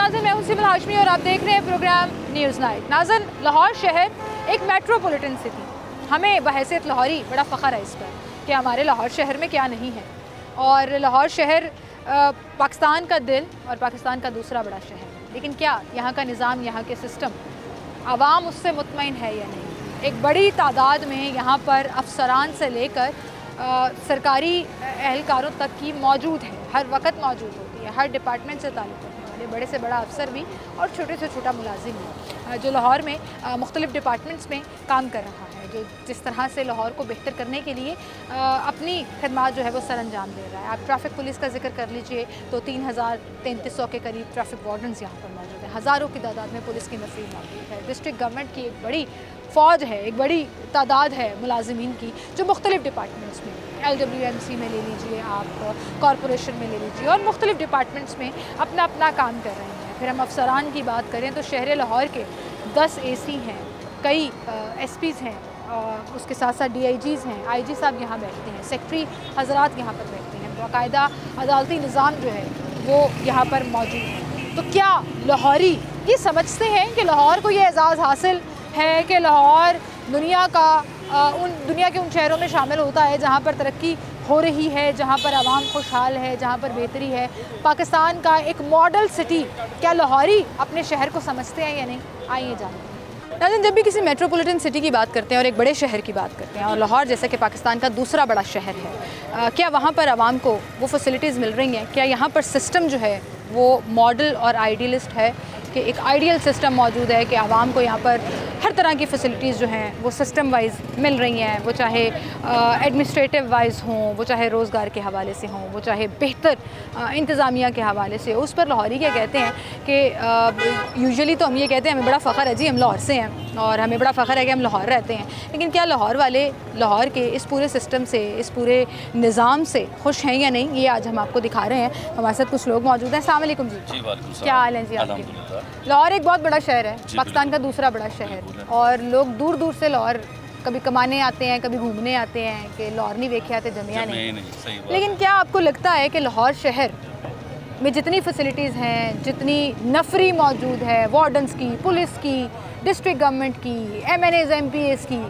नाज़िन, मैं हूं सिमल हाशमी और आप देख रहे हैं प्रोग्राम न्यूज़ नाइट। नाज़िन, लाहौर शहर एक मेट्रोपॉलिटन सिटी, हमें बहैसियत लाहौरी बड़ा फ़ख्र है इस पर कि हमारे लाहौर शहर में क्या नहीं है। और लाहौर शहर पाकिस्तान का दिल और पाकिस्तान का दूसरा बड़ा शहर है, लेकिन क्या यहाँ का निज़ाम, यहाँ के सिस्टम, आवाम उससे मुतमईन है या नहीं। एक बड़ी तादाद में यहाँ पर अफसरान से लेकर सरकारी एहलकारों तक की मौजूद है, हर वक्त मौजूद होती है, हर डिपार्टमेंट से ताल्लुक़ रखने वाले बड़े से बड़ा अफसर भी और छोटे से छोटा मुलाजिम भी, जो लाहौर में मुख्तलिफ़ डिपार्टमेंट्स में काम कर रहा है, जो जिस तरह से लाहौर को बेहतर करने के लिए अपनी खदमात जो है वो सर अंजाम दे रहा है। आप ट्रैफ़िक पुलिस का जिक्र कर लीजिए तो 3300 के करीब ट्रैफ़िक वार्डन्स यहाँ पर मौजूद हैं, हज़ारों की तादाद में पुलिस की नफरी मौजूद है। डिस्ट्रिक्ट गवर्नमेंट की एक बड़ी फ़ौज है, एक बड़ी तादाद है मुलाजिमीन की जो मुख्तलिफ़ डिपार्टमेंट्स में, LWMC में ले लीजिए आप, कॉरपोरेशन में ले लीजिए, और मुख्तलिफ़ डिपार्टमेंट्स में अपना अपना काम कर रहे हैं। फिर हम अफसरान की बात करें तो शहर लाहौर के 10 AC हैं, कई SPs हैं, उसके साथ साथ DIGs हैं, IG साहब यहाँ बैठते हैं, सेक्रेटरी हज़रात यहाँ पर बैठते हैं, बाकायदा अदालती निज़ाम जो है वो यहाँ पर मौजूद है। तो क्या लाहौरी ये समझते हैं कि लाहौर को ये एजाज़ हासिल है कि लाहौर दुनिया के उन शहरों में शामिल होता है जहाँ पर तरक्की हो रही है, जहाँ पर आवाम खुशहाल है, जहाँ पर बेहतरी है, पाकिस्तान का एक मॉडल सिटी। क्या लाहौरी अपने शहर को समझते हैं या नहीं? आइए जानते हैं। नाज़रीन, जब भी किसी मेट्रोपॉलिटन सिटी की बात करते हैं और एक बड़े शहर की बात करते हैं, और लाहौर जैसे कि पाकिस्तान का दूसरा बड़ा शहर है, क्या वहाँ पर आवाम को वो फैसिलिटीज़ मिल रही हैं? क्या यहाँ पर सिस्टम जो है वो मॉडल और आइडियलिस्ट है कि एक आइडियल सिस्टम मौजूद है कि आवाम को यहाँ पर हर तरह की फ़ैसिलिटीज़ जो हैं वो सिस्टम वाइज मिल रही हैं, वो चाहे एडमिनिस्ट्रेटिव वाइज हों, वो चाहे रोज़गार के हवाले से हों, वो चाहे बेहतर इंतज़ामिया के हवाले से। उस पर लाहौरी क्या कहते हैं कि यूजुअली तो हम ये कहते हैं हमें बड़ा फ़ख्र है जी, हम लाहौर से हैं और हमें बड़ा फ़ख्र है कि हम लाहौर रहते हैं, लेकिन क्या लाहौर वाले लाहौर के इस पूरे सिस्टम से, इस पूरे निज़ाम से खुश हैं या नहीं, ये आज हम आपको दिखा रहे हैं। हमारे साथ कुछ लोग मौजूद हैं। अस्सलाम वालेकुम जी, क्या हाल है जी आपके? लाहौर एक बहुत बड़ा शहर है, पाकिस्तान का दूसरा बड़ा शहर, और लोग दूर दूर से लाहौर कभी कमाने आते हैं, कभी घूमने आते हैं कि लाहौर नहीं देखे आते जमिया नहीं। लेकिन क्या आपको लगता है कि लाहौर शहर में जितनी फैसिलिटीज़ हैं, जितनी नफरी मौजूद है, वार्डन्स की, पुलिस की, डिस्ट्रिक्ट गवर्नमेंट की, MNAs MPAs की,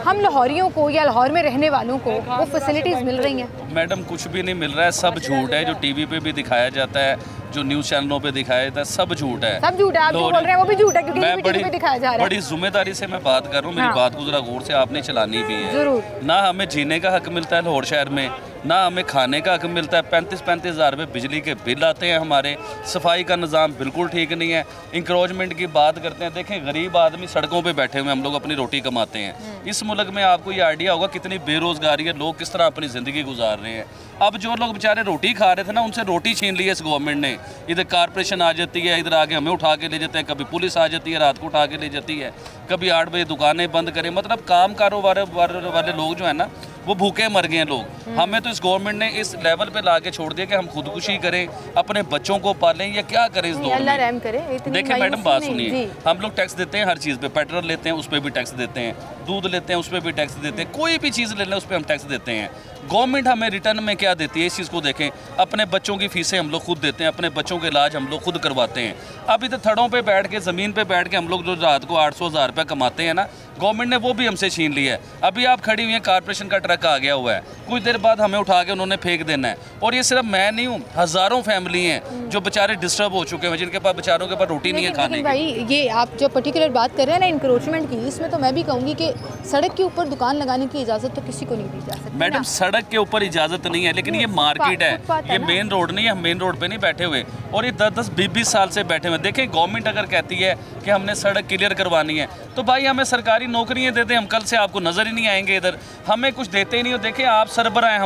हम लाहौरियों को या लाहौर में रहने वालों को वो फैसिलिटीज़ मिल रही हैं? मैडम, कुछ भी नहीं मिल रहा है, सब झूठ है। जो TV पे भी दिखाया जाता है, जो न्यूज़ चैनलों पे दिखाया जाता है, सब झूठ है। सब झूठ है, आप जो बोल रहे हैं वो भी झूठ है, क्योंकि मैं TV पे दिखाया जा रहा है। बड़ी जिम्मेदारी से मैं बात कर रहा हूँ, मेरी बात को जरा गौर से आपने चलानी भी है। जरूर। ना हमें जीने का हक मिलता है लाहौर शहर में, ना हमें खाने का हक मिलता है। 35-35 हज़ार रुपये बिजली के बिल आते हैं हमारे। सफाई का निज़ाम बिल्कुल ठीक नहीं है। इंक्रोचमेंट की बात करते हैं, देखें गरीब आदमी सड़कों पे बैठे हुए, हम लोग अपनी रोटी कमाते हैं। इस मुल्क में आपको ये आइडिया होगा कितनी बेरोज़गारी है, लोग किस तरह अपनी ज़िंदगी गुजार रहे हैं। अब जो लोग बेचारे रोटी खा रहे थे ना, उनसे रोटी छीन ली है इस गवर्नमेंट ने। इधर कारपोरेशन आ जाती है, इधर आके हमें उठा के ले जाते हैं, कभी पुलिस आ जाती है, रात को उठा के ले जाती है, कभी 8 बजे दुकानें बंद करें। मतलब काम कारोबार वाले लोग जो है ना, वो भूखे मर गए हैं लोग। हमें तो इस गवर्नमेंट ने इस लेवल पे ला के छोड़ दिया कि हम खुदकुशी करें, अपने बच्चों को पालें, या क्या करें इस दौर में। देखिए मैडम, बात सुनिए, हम लोग टैक्स देते हैं हर चीज़ पे। पेट्रोल लेते हैं उस पर भी टैक्स देते हैं, दूध लेते हैं उस पर भी टैक्स देते हैं, कोई भी चीज़ ले लें उस पर हम टैक्स देते हैं। गवर्नमेंट हमें रिटर्न में क्या देती है, इस चीज़ को देखें। अपने बच्चों की फीसें हम लोग खुद देते हैं, अपने बच्चों के इलाज हम लोग खुद करवाते हैं। अब इधर थड़ों पे बैठ के, ज़मीन पे बैठ के हम लोग जो रात को 800,000 रुपये कमाते हैं ना, गवर्नमेंट ने वो भी हमसे छीन लिया है। अभी आप खड़ी हुई हैं, कारपोरेशन का ट्रक आ गया हुआ है, कुछ देर बाद हमें उठा के उन्होंने फेंक देना है। और ये सिर्फ मैं नहीं हूँ, हज़ारों फैमिली हैं जो बेचारे डिस्टर्ब हो चुके हैं, जिनके पास बेचारों के पास रोटी नहीं है खाने की। भाई, ये आप जो पर्टिकुलर बात कर रहे हैं ना इंक्रोचमेंट की, इसमें तो मैं भी कहूँगी कि सड़क के ऊपर दुकान लगाने की इजाज़त तो किसी को नहीं दी जा सकती। मैडम, सड़क के ऊपर इजाज़त नहीं है, लेकिन ये मार्केट है, ये मेन रोड नहीं है। हम मेन रोड पे नहीं बैठे हुए, और ये 10-10, 20-20 साल से बैठे हुए। देखें, गवर्नमेंट अगर कहती है कि हमने सड़क क्लियर करवानी है, तो भाई हमें सरकारी नौकरियाँ दे दें, हम कल से आपको नज़र ही नहीं आएंगे इधर। हमें कुछ देते ही नहीं हो। देखें, आप सरबराह हैं,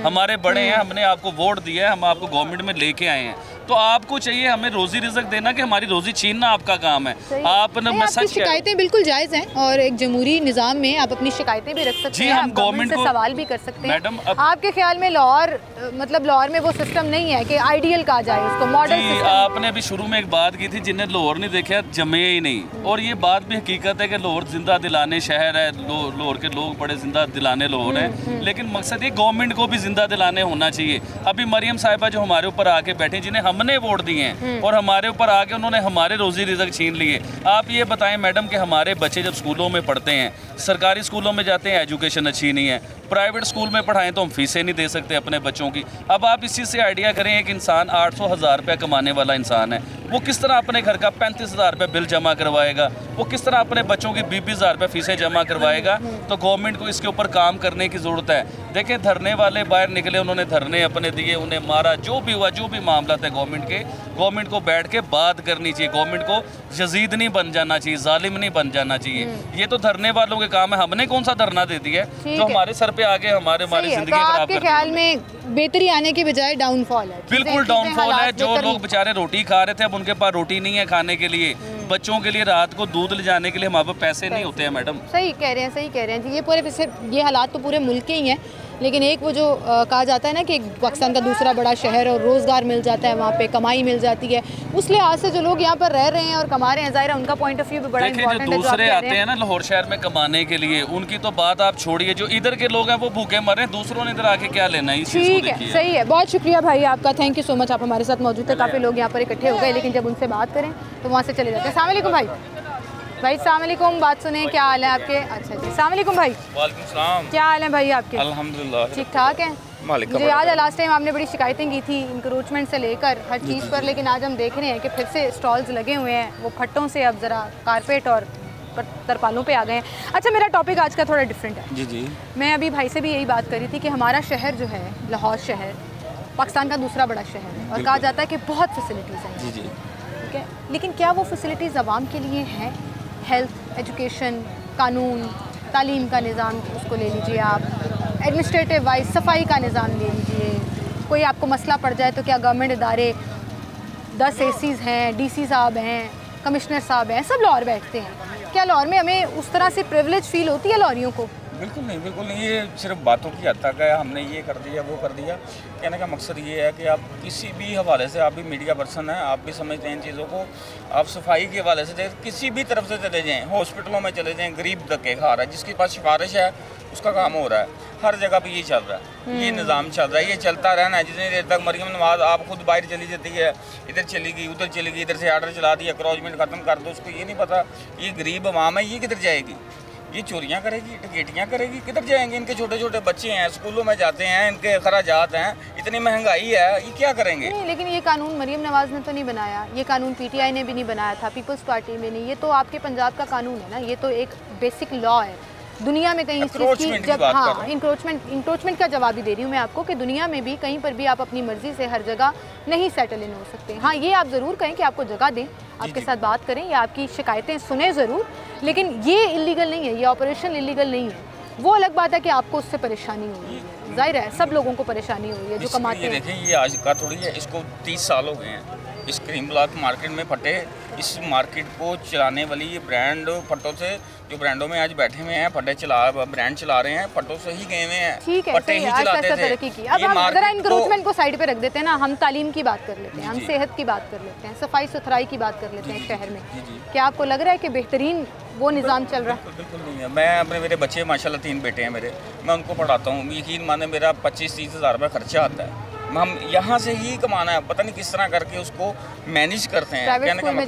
हमारे बड़े हैं, हमने आपको वोट दिया है, हम आपको गवर्नमेंट में लेके आए हैं, तो आपको चाहिए हमें रोजी रिजक देना कि हमारी रोजी छीनना आपका काम है। आपकी शिकायतें बिल्कुल जायज़ हैं, और एक जमहूरी निज़ाम में आप अपनी शिकायतें भी रख सकते हैं, हम गवर्नमेंट से सवाल भी कर सकते हैं। मैडम, आपके ख्याल में लाहौर, मतलब लाहौर में वो सिस्टम नहीं है कि आइडियल कहा जाए उसको, मॉडल सिस्टम? आपने अभी शुरू में एक बात की थी, जिन्हें लाहौर नहीं देखा जमे ही नहीं। और ये बात भी हकीकत है कि लाहौर जिंदा दिलाने शहर है, लाहौर के लोग बड़े जिंदा दिलाने लाहौर हैं, लेकिन मकसद ये गवर्नमेंट को भी जिंदा दिलाने होना चाहिए। अभी मरियम साहिबा जो हमारे ऊपर आके बैठे, जिन्हें हम हमने वोट दिए हैं और हमारे ऊपर आके उन्होंने हमारे रोजी रिजक छीन लिए। आप ये बताएं मैडम कि हमारे बच्चे जब स्कूलों में पढ़ते हैं, सरकारी स्कूलों में जाते हैं, एजुकेशन अच्छी नहीं है, प्राइवेट स्कूल में पढ़ाएं तो हम फीसें नहीं दे सकते अपने बच्चों की। अब आप इसी से आइडिया करें, एक इंसान 800,000 रुपये कमाने वाला इंसान है, वो किस तरह अपने घर का 35,000 रुपये बिल जमा करवाएगा, वो किस तरह अपने बच्चों की 20,000 रुपये फीसें जमा करवाएगा। तो गवर्नमेंट को इसके ऊपर काम करने की ज़रूरत है। देखें, धरने वाले बाहर निकले, उन्होंने धरने अपने दिए, उन्हें मारा, जो भी हुआ, जो भी मामला थे गवर्नमेंट को बैठ के बात करनी चाहिए। गवर्नमेंट को यजीद नहीं बन जाना चाहिए, जालिम नहीं बन जाना चाहिए। ये तो धरने वालों के काम है, हमने कौन सा धरना दे दिया है जो हमारे सर पे आगे हमारी जिंदगी खराब कर। ख्याल में बेहतरी आने के बजाय डाउनफॉल है? बिल्कुल डाउनफॉल है। जो लोग बेचारे रोटी खा रहे थे, अब उनके पास रोटी नहीं है खाने के लिए, बच्चों के लिए रात को दूध ले जाने के लिए हमारे पास पैसे नहीं होते हैं मैडम। सही कह रहे हैं, सही कह रहे हैं जी। ये पूरे ये हालात तो पूरे मुल्क के ही हैं, लेकिन एक वो जो कहा जाता है ना कि पाकिस्तान का दूसरा बड़ा शहर और रोज़गार मिल जाता है, वहाँ पे कमाई मिल जाती है, उस लिहाज से जो लोग यहाँ पर रह रहे हैं और कमा रहे हैं, ज़ाहिर है उनका पॉइंट ऑफ व्यू भी बड़ा इंपॉर्टेंट है। जो दूसरे आते हैं ना लाहौर शहर में कमाने के लिए, उनकी तो बात आप छोड़िए, जो इधर के लोग हैं वो भूखे मर रहे हैं, दूसरों ने इधर आके क्या लेना है। ठीक है, सही है, बहुत शुक्रिया भाई आपका, थैंक यू सो मच। आप हमारे साथ मौजूद थे, काफ़ी लोग यहाँ पर इकट्ठे हो गए, लेकिन जब उनसे बात करें तो वहाँ से चले जाते हैं। अस्सलाम वालेकुम भाई, अस्सलाम वालेकुम, बात सुने, क्या हाल है आपके? अच्छा जी, अस्सलाम वालेकुम भाई। वालेकुम सलाम। क्या हाल है भाई आपके? अल्हम्दुलिल्लाह ठीक ठाक है। मुझे याद है लास्ट टाइम आपने बड़ी शिकायतें की थी इंक्रोचमेंट से लेकर हर चीज़ पर, लेकिन आज हम देख रहे हैं कि फिर से स्टॉल्स लगे हुए हैं, वो फट्टों से अब ज़रा कारपेट और तरपालों पे आ गए हैं। अच्छा, मेरा टॉपिक आज का थोड़ा डिफरेंट है। जी जी। मैं अभी भाई से भी यही बात करी थी कि हमारा शहर जो है, लाहौर शहर, पाकिस्तान का दूसरा बड़ा शहर है और कहा जाता है कि बहुत फैसिलिटीज़ हैं। जी जी। ठीक है, लेकिन क्या वो फैसिलिटीज़ आवाम के लिए हैं? हेल्थ, एजुकेशन, कानून, तालीम का निज़ाम उसको ले लीजिए आप, एडमिनिस्ट्रेटिव वाइज सफाई का निज़ाम ले लीजिए, कोई आपको मसला पड़ जाए तो क्या गवर्नमेंट इदारे 10 ACs हैं, DC साहब हैं, कमिश्नर साहब हैं, सब लाहौर बैठते हैं। क्या लाहौर में हमें उस तरह से प्रिविलेज फील होती है लाहौरियों को? बिल्कुल नहीं, बिल्कुल नहीं। ये सिर्फ बातों की हद तक है, हमने ये कर दिया वो कर दिया। कहने का मकसद ये है कि आप किसी भी हवाले से, आप भी मीडिया पर्सन हैं, आप भी समझते हैं इन चीज़ों को, आप सफाई के हवाले से किसी भी तरफ से चले जाएँ, हॉस्पिटलों में चले जाएँ, गरीब धक्के खा रहा है, जिसके पास सिफारिश है उसका काम हो रहा है, हर जगह पे ये चल रहा है, ये निज़ाम चल रहा है, ये चलता रहना है। जितनी देर तक मरियम नवाज आप खुद बाहर चली जाती है, इधर चली गई, उधर चली गई, इधर से आर्डर चला दिया, क्रॉचमेंट ख़त्म कर दो, उसको ये नहीं पता ये गरीब अवाम है, ये किधर जाएगी, ये चोरियां करेगी, डकैतियां करेगी, किधर जाएंगे? इनके छोटे छोटे बच्चे हैं, स्कूलों में जाते हैं, इनके खराजात हैं, इतनी महंगाई है, ये क्या करेंगे? नहीं, लेकिन ये कानून मरियम नवाज ने तो नहीं बनाया, ये कानून PTI ने भी नहीं बनाया था, पीपल्स पार्टी में नहीं, ये तो आपके पंजाब का कानून है ना, ये तो एक बेसिक लॉ है। दुनिया में कहीं इस चीज़ की जब इंक्रोचमेंट का जवाब ही दे रही हूँ मैं आपको कि दुनिया में भी कहीं पर भी आप अपनी मर्जी से हर जगह नहीं सेटल इन हो सकते। हाँ, ये आप ज़रूर कहें कि आपको जगह दें, आपके साथ बात करें या आपकी शिकायतें सुने ज़रूर, लेकिन ये इलीगल नहीं है, ये ऑपरेशन इलीगल नहीं है। वो अलग बात है कि आपको उससे परेशानी हो रही है, जाहिर है सब लोगों को परेशानी हो रही है जो कमाते हैं। देखिए, ये आज का थोड़ी है, इसको 30 साल हो गए हैं इस क्रीम ब्लॉक मार्केट में फटे। इस मार्केट को चलाने वाली ये ब्रांड फटों से, जो ब्रांडों में आज बैठे हुए हैं, फटे ब्रांड चला रहे हैं, फटों से ही गए हुए हैं। ठीक है, फटे ही चलाते थे। अब हम जरा इंक्रोचमेंट को साइड पे रख देते हैं ना, हम तालीम की बात कर लेते हैं, हम सेहत की बात कर लेते हैं, सफाई सुथराई की बात कर लेते हैं शहर में। क्या आपको लग रहा है कि बेहतरीन वो निज़ाम चल रहा है? बिल्कुल नहीं है। मैं मेरे बच्चे माशाल्लाह 3 बेटे हैं मेरे, मैं उनको पढ़ाता हूँ, यकीन माने मेरा 25-30 हज़ार रुपये खर्चा आता है, हम यहाँ से ही कमाना है, पता नहीं किस तरह करके उसको मैनेज करते हैं।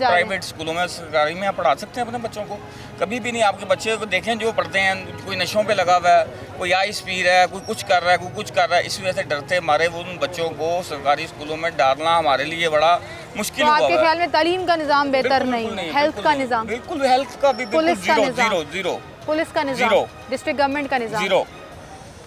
प्राइवेट स्कूलों में, सरकारी में आप पढ़ा सकते हैं अपने बच्चों को, कभी भी नहीं। आपके बच्चे को देखें जो पढ़ते हैं, कोई नशों पे लगा हुआ है, कोई आइस पी रहा है, कोई कुछ कर रहा है, कोई कुछ कर रहा है, इस वजह से डरते मारे वो उन बच्चों को सरकारी स्कूलों में डालना हमारे लिए बड़ा मुश्किल हुआ है। आपके ख्याल में तालीम का निज़ाम बेहतर नहीं, हेल्थ का निज़ाम? बिल्कुल, हेल्थ का भी जीरो, पुलिस का निज़ाम, डिस्ट्रिक्ट गवर्नमेंट का निज़ाम जीरो,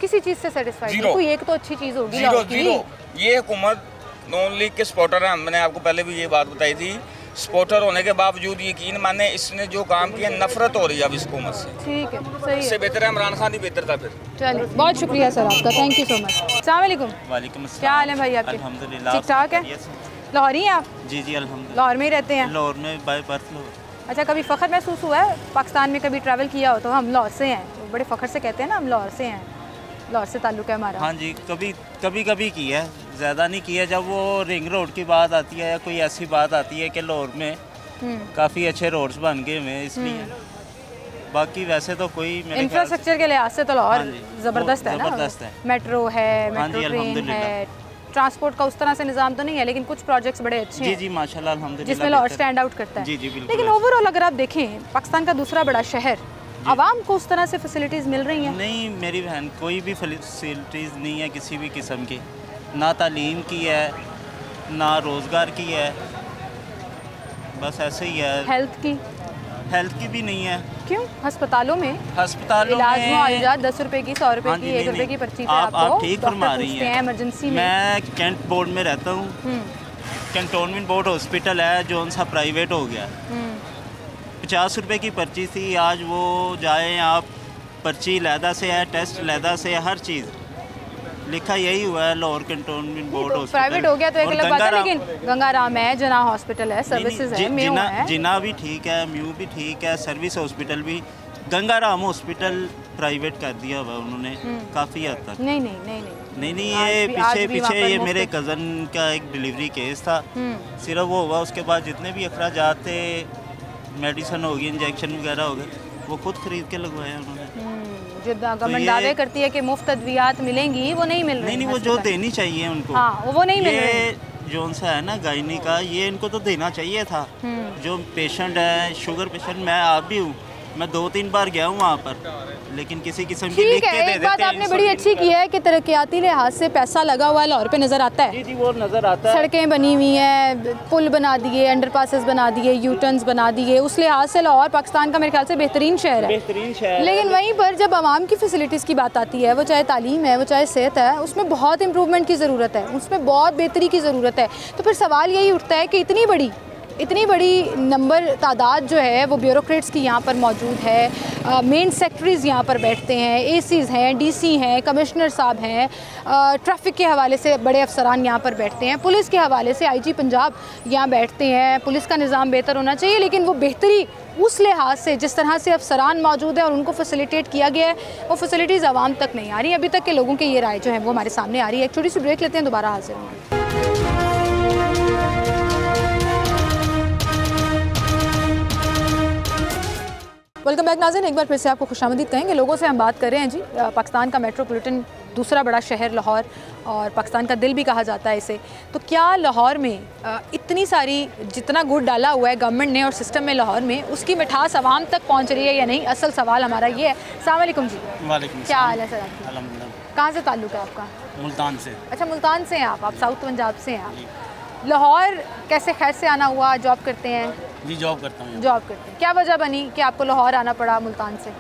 किसी चीज़ से सेटिस्फाइड नहीं। कोई एक तो अच्छी चीज़ होगी जीरो। ये हुकूमत नॉन लीग के सपोर्टर हैं, मैंने आपको पहले भी ये बात बताई थी, सपोर्टर होने के बावजूद यकीन माने इसने जो काम किया, नफरत हो रही है अब इस हुकूमत से। ठीक है, सही है, इससे बेहतर है इमरान खान ही बेहतर था फिर। चलिए, बहुत शुक्रिया सर आपका, थैंक यू सो मच। अस्सलाम वालेकुम। वालेकुम अस्सलाम। क्या हाल है भाई आपके? अल्हम्दुलिल्लाह, ठीक ठाक है। लाहौरी हैं आप? जी जी अल्हम्दुलिल्लाह। लाहौर में ही रहते हैं? लाहौर में बाय बर्थ लाहौर। अच्छा, कभी फ़ख्र महसूस हुआ है पाकिस्तान में कभी ट्रैवल किया हो तो? हम लाहौर से हैं, बड़े फ़ख्र से कहते हैं ना हम लाहौर से हैं, लाहौर से ताल्लुक़ है हमारा। हाँ जी, कभी किया है, ज़्यादा नहीं किया। जब वो रिंग रोड की बात आती है या कोई ऐसी बात आती है कि लाहौर में काफ़ी अच्छे रोड्स बन गए हुए हैं, इसलिए। बाकी वैसे तो कोई इंफ्रास्ट्रक्चर के लिहाज से तो लाहौर ज़बरदस्त है ना, ज़बरदस्त है। मेट्रो है, मेट्रो ट्रेन है, ट्रांसपोर्ट का उस तरह से निज़ाम तो नहीं है, लेकिन कुछ प्रोजेक्ट्स बड़े अच्छे हैं। जी माशाल्लाह अल्हम्दुलिल्लाह, जिसमें लाहौर स्टैंड आउट करता है। जी बिल्कुल। लेकिन ओवरऑल अगर आप देखें पाकिस्तान का दूसरा बड़ा शहर, आवाम को उस तरह से फैसिलिटीज़ मिल रही हैं? नहीं मेरी बहन, कोई भी फैसिलिटीज़ नहीं है किसी भी किस्म की, ना तालीम की है ना रोज़गार की है, बस ऐसे ही है। हेल्थ की भी नहीं है। क्यों? अस्पतालों में इलाज मुआवजा 10 रुपए की, 100 रुपए की, 1 रुपए की पर्ची पे आप ठीक फरमा रही हैं। इमरजेंसी में मैं कैंट बोर्ड में रहता हूँ, कैंटोनमेंट बोर्ड हॉस्पिटल है जो सा प्राइवेट हो गया। 50 रुपए की पर्ची थी, आज वो जाए आप, पर्ची लैदा से है, टेस्ट लैदा से है, हर चीज़ लिखा यही हुआ है Lahore cantonment board hospital. Private हो गया तो एक अलग बात है, लेकिन गंगाराम है, जना हॉस्पिटल है, सर्विसेज है, म्यू है। जिना भी ठीक है, म्यू भी ठीक है, सर्विस हॉस्पिटल भी। गंगाराम हॉस्पिटल प्राइवेट कर दिया हुआ उन्होंने काफ़ी हद तक। नहीं ये पीछे ये मेरे कज़न का एक डिलीवरी केस था, सिर्फ वो हुआ, उसके बाद जितने भी अखराजात थे, मेडिसन होगी, इंजेक्शन वगैरह हो गए, वो खुद खरीद के लगवाया उन्होंने। जो गवर्नमेंट दावे करती है कि मुफ्त अद्वियात मिलेंगी, वो नहीं मिल रही। नहीं वो जो देनी चाहिए उनको, हाँ, वो नहीं मिल रही। जो सा है ना गायनी का, ये इनको तो देना चाहिए था। जो पेशेंट है, शुगर पेशेंट, मैं आप भी हूँ, मैं 2-3 बार गया हूँ वहाँ पर, लेकिन किसी किस्म की लिख के दे देते हैं। एक बात आपने बड़ी अच्छी की है कि तरक्याती लिहाज से पैसा लगा हुआ है, लाहौर पे नज़र आता है। जी वो नज़र आता है। सड़कें बनी हुई हैं, पुल बना दिए, अंडरपासेस बना दिए, यूटर्न्स बना दिए, उस लिहाज से लाहौर पाकिस्तान का मेरे ख्याल से बेहतरीन शहर है। लेकिन वहीं पर जब आवाम की फैसिलिटीज़ की बात आती है, वो चाहे तालीम है, वो चाहे सेहत है, उसमें बहुत इंप्रूवमेंट की ज़रूरत है, उसमें बहुत बेहतरी की ज़रूरत है। तो फिर सवाल यही उठता है कि इतनी बड़ी नंबर तादाद जो है वो ब्यूरोक्रेट्स की यहाँ पर मौजूद है, मेन सेक्रेटरीज़ यहाँ पर बैठते हैं, एसीज़ हैं, डीसी हैं, कमिश्नर साहब हैं, ट्रैफिक के हवाले से बड़े अफसरान यहाँ पर बैठते हैं, पुलिस के हवाले से आईजी पंजाब यहाँ बैठते हैं। पुलिस का निज़ाम बेहतर होना चाहिए, लेकिन वो बेहतरी उस लिहाज से जिस तरह से अफसरान मौजूद है और उनको फैसिलिटेट किया गया है, वो फैसिलिटीज़ आवाम तक नहीं आ रही। अभी तक के लोगों की ये राय जो है वो हमारे सामने आ रही है। एक छोटी सी ब्रेक लेते हैं, दोबारा हाजिर होंगे। वेलकम बैक नाज़रीन, एक बार फिर से आपको खुशामदीद कहेंगे। लोगों से हम बात कर रहे हैं जी, पाकिस्तान का मेट्रोपॉलिटन दूसरा बड़ा शहर लाहौर, और पाकिस्तान का दिल भी कहा जाता है इसे। तो क्या लाहौर में इतनी सारी जितना गुड़ डाला हुआ है गवर्नमेंट ने और सिस्टम में लाहौर में, उसकी मिठास आवाम तक पहुंच रही है या नहीं? असल सवाल हमारा ये है। अस्सलाम वालेकुम जी। वालेकुम। क्या हाल है सर आपका? अल्हम्दुलिल्लाह। कहाँ से ताल्लुक़ है आपका? मुल्तान से। अच्छा, मुल्तान से हैं आप साउथ पंजाब से हैं आप। लाहौर कैसे खैर से आना हुआ? जॉब करते हैं? जी जॉब करता हूँ। जॉब करते हैं। क्या वजह बनी कि आपको लाहौर आना पड़ा मुल्तान से?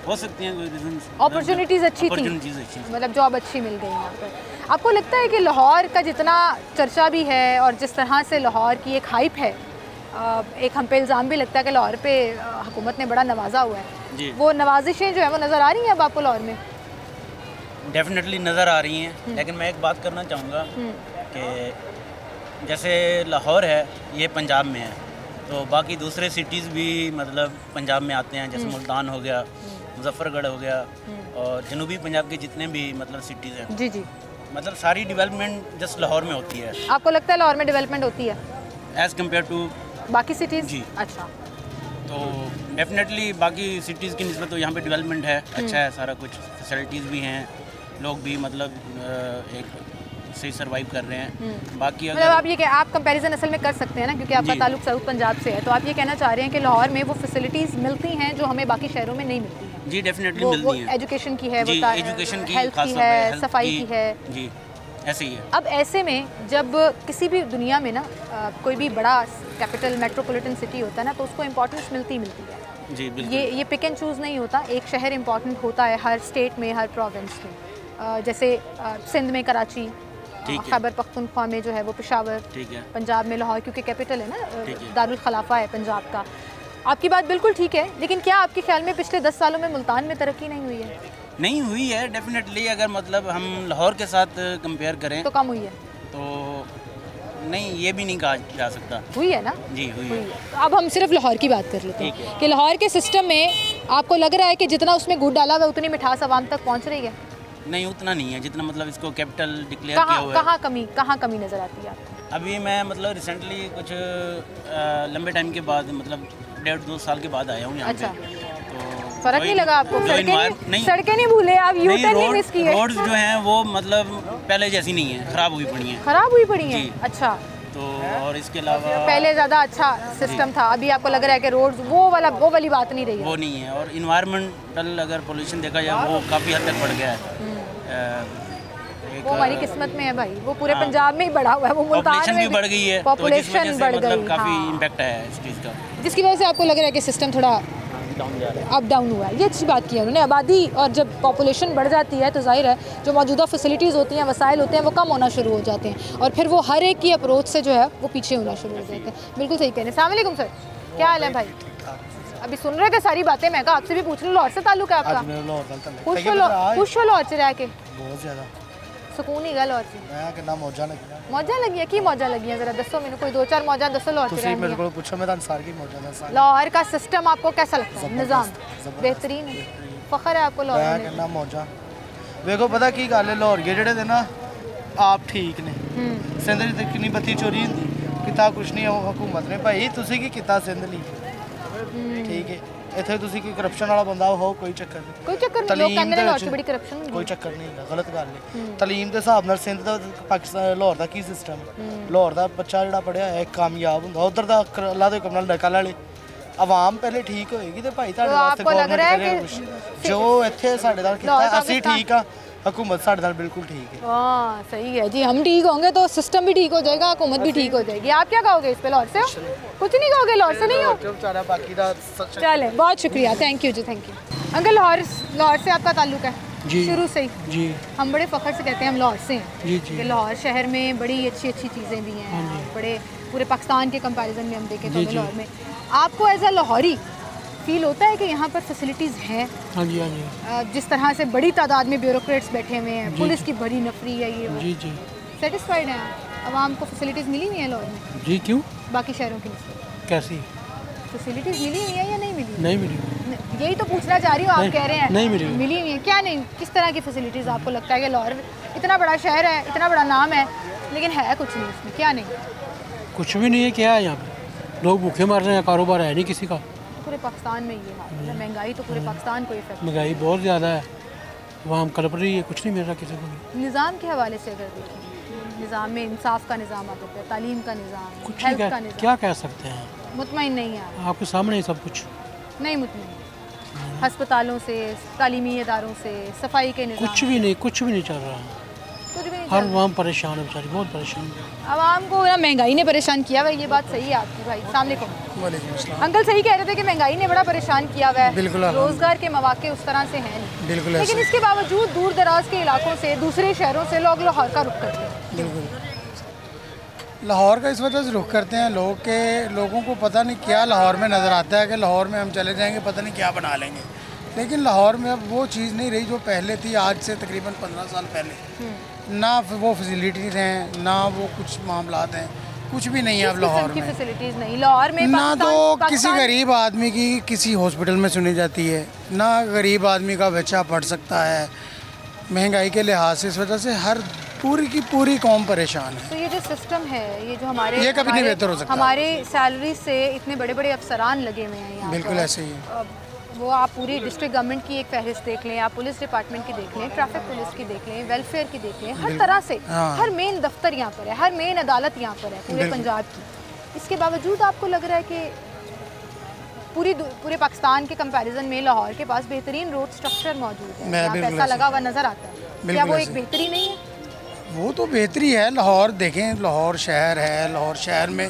हो सकती हैं कोई रीजन। अपॉर्चुनिटीज़ अच्छी थी, मतलब जॉब अच्छी मिल गई यहाँ पर। आपको लगता है कि लाहौर का जितना चर्चा भी है और जिस तरह से लाहौर की एक हाइप है, एक हम पे इल्ज़ाम भी लगता है कि लाहौर पे हुकूमत ने बड़ा नवाजा हुआ है, वो नवाजिशें जो है वो नज़र आ रही हैं अब आपको लाहौर में? डेफिनेटली नज़र आ रही हैं, लेकिन मैं एक बात करना चाहूँगा कि जैसे लाहौर है ये पंजाब में है, तो बाकी दूसरे सिटीज़ भी मतलब पंजाब में आते हैं, जैसे मुल्तान हो गया, मुजफ्फरगढ़ हो गया, और जनूबी पंजाब के जितने भी मतलब सिटीज़ हैं, जी जी, मतलब सारी डेवलपमेंट जस्ट लाहौर में होती है। आपको लगता है लाहौर में डेवलपमेंट होती है एज़ कम्पेयर टू बाकी सिटीज़? जी। अच्छा, तो डेफिनेटली बाकी सिटीज़ की निस्बत तो यहाँ पे डेवलपमेंट है, अच्छा है, सारा कुछ फैसिलिटीज़ भी हैं, लोग भी मतलब एक से सर्वाइव कर रहे हैं। बाकी अगर मतलब आप ये आप कंपैरिजन असल में कर सकते हैं ना, क्योंकि आपका ताल्लुक साउथ पंजाब से है, तो आप ये कहना चाह रहे हैं कि लाहौर में वो फैसिलिटीज़ मिलती हैं जो हमें बाकी शहरों में नहीं मिलती हैं? जी डेफिनेटली मिलती हैं। एजुकेशन की है, जी एजुकेशन की, हेल्थ की है, सफाई की है, जी ऐसे ही है। अब ऐसे में जब किसी भी दुनिया में ना कोई भी बड़ा कैपिटल मेट्रोपॉलिटन सिटी होता है ना, तो उसको इम्पोर्टेंस मिलती है। जी बिल्कुल। ये पिक एंड चूज़ नहीं होता, एक शहर इम्पॉर्टेंट होता है हर स्टेट में, हर प्रोविंस में। जैसे सिंध में कराची, खैबर पख्तूनख्वा में जो है वो पेशावर, ठीक है, पंजाब में लाहौर क्योंकि कैपिटल है ना, दारुल खलाफा है पंजाब का। आपकी बात बिल्कुल ठीक है, लेकिन क्या आपके ख्याल में पिछले 10 सालों में मुल्तान में तरक्की नहीं हुई है? नहीं हुई है डेफिनेटली, अगर मतलब हम लाहौर के साथ कंपेयर करें तो कम हुई है, तो नहीं ये भी नहीं कहा जा सकता। हुई है ना? जी हुई है। तो अब हम सिर्फ लाहौर की बात कर लेते हैं कि लाहौर के सिस्टम में आपको लग रहा है कि जितना उसमें गुड़ डाला हुआ है उतनी मिठास आवाम तक पहुँच रही है? नहीं उतना नहीं है जितना मतलब इसको कैपिटल डिक्लेयर किया हुआ है। कहाँ कमी नज़र आती है आपको? अभी मैं मतलब रिसेंटली कुछ लंबे टाइम के बाद मतलब 1.5-2 साल के बाद आया हूँ यहाँ पे, तो फर्क नहीं लगा आपको? नहीं, सड़कें नहीं भूले आप, यू टर्न नहीं मिस किए? रोड्स जो हैं वो मतलब पहले जैसी नहीं है, खराब हुई पड़ी हैं। खराब हुई पड़ी हैं? अच्छा। तो और इसके अलावा पहले ज़्यादा अच्छा सिस्टम था, अभी आपको लग रहा है कि रोड्स वो वाली बात नहीं रही है? वो नहीं है। और इन्वायरमेंटल अगर पोल्यूशन देखा जाए वो काफ़ी हद तक बढ़ गया है। वो हमारी किस्मत में है भाई, वो पूरे पंजाब में ही बढ़ा हुआ है, वो पॉपुलेशन भी बढ़ गई है, पॉपुलेशन बढ़ गई, काफ़ी इम्पैक्ट है इस चीज़ का, जिसकी वजह से आपको लग रहा है कि सिस्टम थोड़ा अप डाउन हुआ है। ये अच्छी बात की है उन्होंने। आबादी और जब पॉपुलेशन बढ़ जाती है तो जाहिर है जो मौजूदा फैसिलिटीज़ होती हैं, वसाइल होते हैं, वो कम होना शुरू हो जाते हैं और फिर वो हर एक की अप्रोच से जो है वो पीछे होना शुरू हो जाते हैं। बिल्कुल सही कह रहे हैं। अस्सलाम वालेकुम सर, क्या हाल है भाई? अभी सुन रहे थे सारी बातें, मैं कहा आपसे भी पूछ लूँ, लाहौर से ताल्लुक है आपका? खुश हो लाहौर से रह के? बहुत ज़्यादा सुकून ही गल और मौजा लगी है। की मौजा लगी है जरा दसो मैंने, कोई दो चार मौजा दसो लाहौर से। मेरे को पूछो, मैं सार की मौजा दसा। लाहौर का सिस्टम आपको कैसा लगता है? निज़ाम बेहतरीन है, फखर है आपको लाहौर में? कितना मौजा देखो, पता की गल है, लाहौर के जेडे ना आप ठीक ने, सिंध च कितनी बत्ती चोरी होंदी, किता कुछ नहीं हुकूमत ने भाई तुसी की किता सिंध ली, ठीक है। इत्थे तुसी कोई करप्शन वाला बंदा हो, कोई चक्कर नहीं, कोई चक्कर नहीं। लोग कहंदे ने लाहौर च बड़ी करप्शन होंदी, कोई चक्कर नहीं है, गलत गल है। तलीम के हिसाब नाल सिंध दा पाकिस्तान लाहौर दा की सिस्टम है? लाहौर दा बच्चा जेड़ा पढ़िया है कामयाब हुंदा, उधर दा अल्लाह दे हुक्म नाल नकल वाले आवाम पहले ठीक होएगी ते भाई तुहाडे वास्ते गवर्नमेंट जो इत्थे साडे नाल कीता असीं ठीक आ, हुकूमत साडे नाल बिल्कुल ठीक है। हाँ सही है जी, हम ठीक होंगे तो सिस्टम भी ठीक हो जाएगा, हुकूमत भी ठीक हो जाएगी। आप क्या कहोगे इस पे? लाहौर से हो? कुछ नहीं कहोगे? लाहौर से नहीं हो? चले, बहुत शुक्रिया, थैंक यू जी, थैंक यू। अंकल लाहौर से आपका ताल्लुक है? जी, शुरू से ही जी। हम बड़े फ़ख्र से कहते हैं हम लाहौर से हैं जी जी। कि लाहौर शहर में बड़ी अच्छी अच्छी चीज़ें भी हैं, बड़े पूरे पाकिस्तान के कंपैरिजन में हम देखें तो लाहौर में आपको एज अ लाहौरी फील होता है कि यहाँ पर फैसिलिटीज़ हैं? हाँ जी, हाँ जी। जिस तरह से बड़ी तादाद में ब्यूरोक्रेट्स बैठे हुए हैं, पुलिस की बड़ी नफरी है, ये जी जी, सेटिस्फाइड हैं आवाम को? फैसिलिटीज़ मिली हुई हैं लाहौर में? जी, क्यों? बाकी शहरों की कैसी फैसिलिटीज़ मिली हुई है या नहीं मिली? नहीं मिली, यही तो पूछना चाह रही हूँ। आप कह रहे हैं नहीं मिली हुई है, क्या नहीं? किस तरह की फैसिलिटीज़ आपको लगता है कि लाहौर इतना बड़ा शहर है, इतना बड़ा नाम है, लेकिन है कुछ नहीं उसमें? क्या नहीं? कुछ भी नहीं है। क्या है यहाँ पर? लोग भूखे मर रहे हैं, कारोबार है नहीं किसी का। पूरे पाकिस्तान में ये हाल है, महंगाई तो पूरे पाकिस्तान को इफेक्ट, महंगाई बहुत ज़्यादा है, वहाँ कलप रही है, कुछ नहीं मिल रहा किसी को भी। निज़ाम के हवाले से अगर देखें, निज़ाम में इंसाफ का निज़ाम आ जाता है, तालीम का निज़ाम, हेल्थ का निज़ाम, क्या कह सकते हैं? मुतमईन नहीं है आपके सामने ही सब कुछ? नहीं मुतमईन, हस्पतालों से, तालीमी इदारों से, सफाई के निज़ाम, कुछ भी नहीं, कुछ भी नहीं चल रहा है, कुछ भी नहीं। हर आवाम परेशान है बेचारी, बहुत परेशान है। आवाम को ना महंगाई ने परेशान किया हुआ है, ये बात सही है आपकी भाई। अस्सलाम वालेकुम। अंकल सही कह रहे थे कि महंगाई ने बड़ा परेशान किया हुआ है, बिल्कुल। रोजगार के मौके उस तरह से हैं नहीं, बिल्कुल। लेकिन इसके बावजूद दूर दराज के इलाकों से, दूसरे शहरों से लोग लाहौर का रुख करते हैं। बिल्कुल, लाहौर का इस वजह से रुख करते हैं लोगों को पता नहीं क्या लाहौर में नज़र आता है कि लाहौर में हम चले जाएंगे, पता नहीं क्या बना लेंगे, लेकिन लाहौर में अब वो चीज़ नहीं रही जो पहले थी, आज से तकरीबन 15 साल पहले। ना वो फैसिलिटीज़ हैं, ना वो कुछ मामलात हैं, कुछ भी नहीं है अब लाहौर में। फैसिलिटीज़ नहीं लाहौर में, ना तो किसी गरीब आदमी की किसी हॉस्पिटल में सुनी जाती है, ना गरीब आदमी का बच्चा पढ़ सकता है। महंगाई के लिहाज से इस वजह से हर पूरी की पूरी कौम परेशान है। तो ये जो सिस्टम है, ये जो हमारे, ये कभी नहीं बेहतर हो सकता। हमारे सैलरी से इतने बड़े बड़े अफसरान लगे हुए हैं यहाँ, बिल्कुल ऐसे ही। वो आप पूरी डिस्ट्रिक्ट गवर्नमेंट की एक फहरिस्त देख लें, आप पुलिस डिपार्टमेंट की देख लें, ट्रैफिक पुलिस की देख लें, वेलफेयर की देख लें, हर तरह से हर मेन दफ्तर यहाँ पर है, हर मेन अदालत यहाँ पर है पूरे पंजाब की। इसके बावजूद आपको लग रहा है कि पूरे पाकिस्तान के कंपैरिजन में लाहौर के पास बेहतरीन रोड स्ट्रक्चर मौजूद है, यहाँ पैसा लगा हुआ नज़र आता है, क्या वो एक बेहतरी नहीं है? वो तो बेहतरी है। लाहौर देखें, लाहौर शहर है, लाहौर शहर में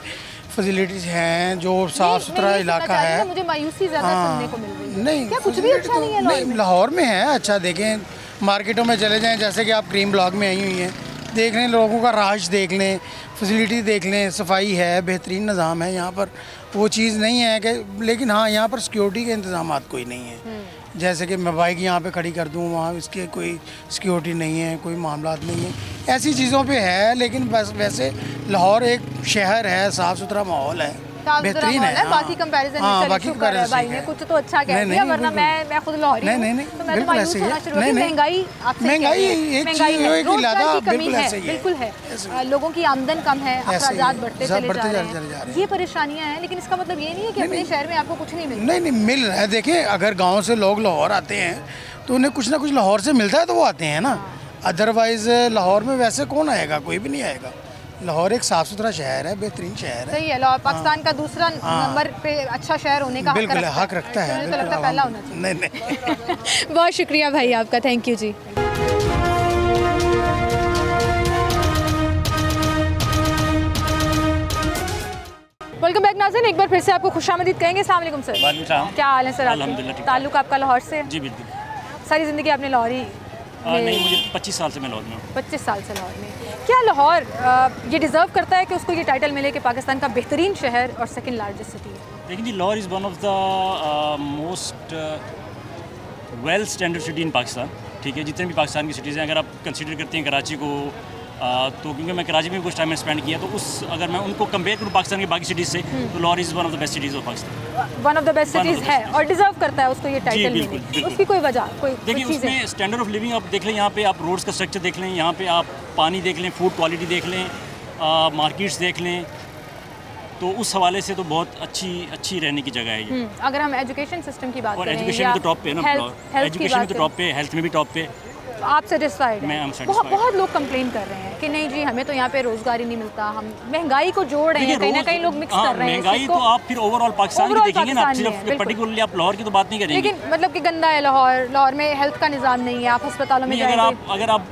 फैसिलिटीज़ हैं, जो साफ़ सुथरा इलाका है। मुझे मायूसी ज़्यादा सुनने को मिल रही है। नहीं, क्या कुछ भी अच्छा नहीं है लाहौर में? लाहौर में है अच्छा। देखें, मार्केटों में चले जाएं, जैसे कि आप क्रीम ब्लॉक में आई हुई हैं, देख लें, लोगों का राज देख लें, फैसिलिटी देख लें, सफाई है, बेहतरीन निज़ाम है यहाँ पर। वो चीज़ नहीं है कि, लेकिन हाँ यहाँ पर सिक्योरिटी के इंतजाम कोई नहीं है। जैसे कि मैं बाइक यहाँ पे खड़ी कर दूँ, वहाँ इसके कोई सिक्योरिटी नहीं है, कोई मामला नहीं है, ऐसी चीज़ों पे है। लेकिन बस वैसे लाहौर एक शहर है, साफ़ सुथरा माहौल है, बेहतरीन है। बाकी कंपैरिजन भाई ने कुछ तो अच्छा कह दिया, वरना मैं खुद लाहौरी हूं तो मैं तो मायूस होना शुरू हो गई। महंगाई बिल्कुल है, लोगों की आमदन कम है, अखराजात बढ़ते चले जा रहे हैं, ये परेशानियां हैं। लेकिन इसका मतलब ये नहीं है कि अपने शहर में आपको कुछ नहीं मिल रहा। नहीं मिल रहा है। देखिए अगर गाँव से लोग लाहौर आते हैं तो उन्हें कुछ ना कुछ लाहौर से मिलता है तो वो आते हैं ना। अदरवाइज लाहौर में वैसे कौन आएगा, कोई भी नहीं आएगा। लाहौर एक साफ सुथरा शहर है, बेहतरीन शहर है। सही है, लाहौर पाकिस्तान का दूसरा नंबर पे अच्छा शहर होने का बिल्कुल हक रखता है। मुझे तो लगता है पहला होना चाहिए। नहीं बहुत शुक्रिया भाई आपका, थैंक यू जी। वेलकम बैक नाज़रीन, एक बार फिर से आपको खुशामदीद कहेंगे। अस्सलाम वालेकुम सर। क्या हाल है सर? अल्हम्दुलिल्लाह। ताल्लुक आपका लाहौर से? जी बिल्कुल। सारी ज़िंदगी आपने लाहौरी नहीं, मुझे 25 साल से मैं लाहौर में हूँ। 25 साल से लाहौर में। क्या लाहौर ये डिज़र्व करता है कि उसको ये टाइटल मिले कि पाकिस्तान का बेहतरीन शहर और सेकंड लार्जेस्ट सिटी है? लेकिन जी Lahore is one of the most well standard city in Pakistan. ठीक है, जितने भी पाकिस्तान की सिटीज़ हैं, अगर आप कंसिडर करते हैं कराची को, तो क्योंकि मैं कराची में भी कुछ टाइम स्पेंड किया, तो उस अगर मैं उनको कंपेयर करूँ पाकिस्तान की बाकी सिटीज़ से, तो Lahore is one of the best cities of Pakistan. One of the best cities है और डिज़र्व करता है उसको ये टाइटल मिले। उसकी कोई वजह, कोई देखिए उसमें स्टैंडर्ड ऑफ लिविंग आप देख लें, यहाँ पे आप रोड्स का स्ट्रक्चर देख लें, यहाँ पे आप पानी देख लें, फूड क्वालिटी देख लें, मार्केट्स देख लें, तो उस हवाले से तो बहुत अच्छी रहने की जगह है ये। अगर हम एजुकेशन सिस्टम की बात और करें, एजुकेशन में तो टॉप पे है ना, एजुकेशन में तो टॉप पे, हेल्थ में भी टॉप पे। आप सेटिस्फाइड हैं? बहुत लोग कंप्लेन कर रहे हैं कि नहीं जी हमें तो यहाँ पे रोजगार ही नहीं मिलता, हम महंगाई को जोड़ रहे हैं, कहीं ना कहीं लोग मिक्स कर रहे हैं। महंगाई तो आप फिर ओवरऑल पाकिस्तान की देखेंगे ना, सिर्फ पर्टिकुलरली आप लाहौर की तो बात नहीं करेंगे। लेकिन मतलब कि गंदा है लाहौर में, हेल्थ का निज़ाम नहीं है, आप अस्पतालों में